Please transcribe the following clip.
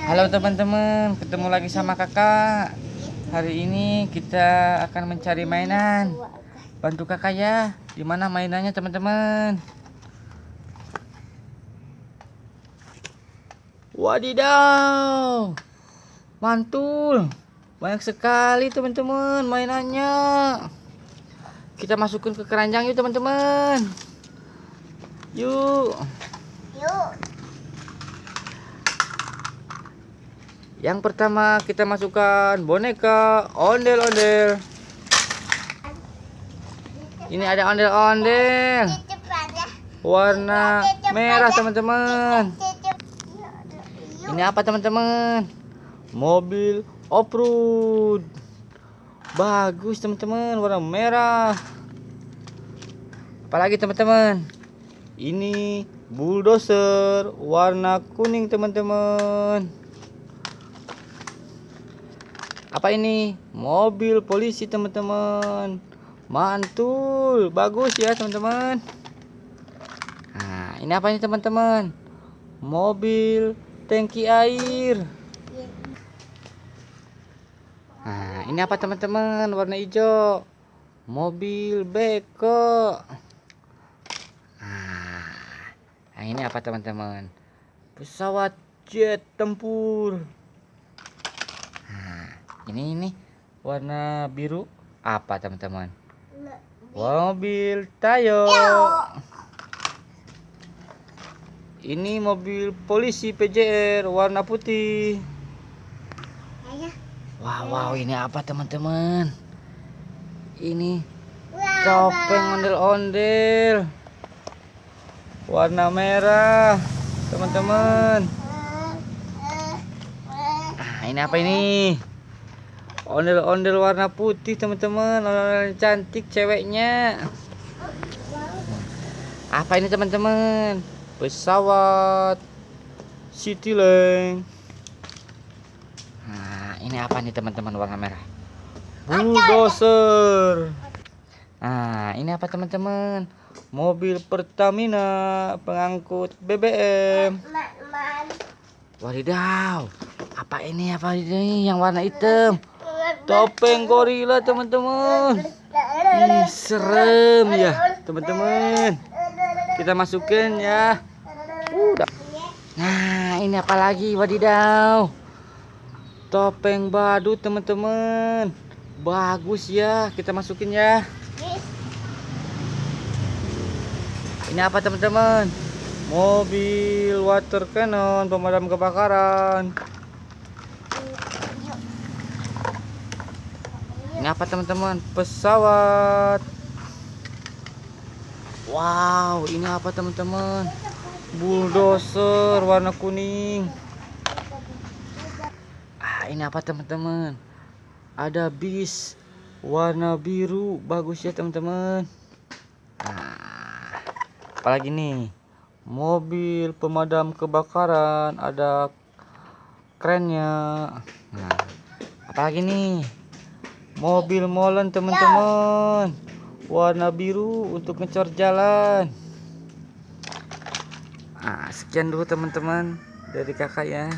Halo teman-teman, ketemu lagi sama kakak. Hari ini kita akan mencari mainan. Bantu kakak ya. Di mana mainannya teman-teman? Wadidaw, mantul. Banyak sekali teman-teman mainannya. Kita masukin ke keranjang yuk teman-teman. Yuk. Yang pertama kita masukkan boneka ondel-ondel. Ini ada ondel-ondel warna merah teman-teman. Ini apa teman-teman? Mobil off-road. Bagus teman-teman, warna merah. Apalagi teman-teman? Ini bulldozer warna kuning teman-teman. Apa ini? Mobil polisi teman-teman. Mantul, bagus ya teman-teman. Nah, ini apa ini teman-teman? Mobil tangki air. Nah, ini apa teman-teman? Warna hijau. Mobil beko. Nah, ini apa teman-teman? Pesawat jet tempur. Ini warna biru apa teman-teman? Mobil Tayo. Ini mobil polisi PJR warna putih. Wow, ini apa teman-teman? Ini topeng ondel-ondel warna merah teman-teman. Nah, ini apa ini? Ondel-ondel warna putih teman-teman. Ondel cantik ceweknya. Apa ini teman-teman? Pesawat Citylink. Nah, ini apa nih teman-teman warna merah? Bulldozer. Nah, ini apa teman-teman? Mobil Pertamina pengangkut BBM. Wadidaw. Apa ini? Apa ini yang warna hitam? Topeng gorila teman-teman. Ih, serem ya teman-teman. Kita masukin ya. Nah, ini apa lagi? Wadidaw. Topeng badut teman-teman. Bagus ya. Kita masukin ya. Ini apa teman-teman? Mobil water cannon pemadam kebakaran. Ini apa teman-teman? Pesawat. Wow, ini apa teman-teman? Bulldozer warna kuning. Ini apa teman-teman? Ada bis warna biru. Bagus ya teman-teman. Apalagi nih? Mobil pemadam kebakaran, ada kerennya. Nah, apalagi nih? Mobil molen teman-teman, warna biru untuk ngecor jalan. Sekian dulu teman-teman dari kakak ya.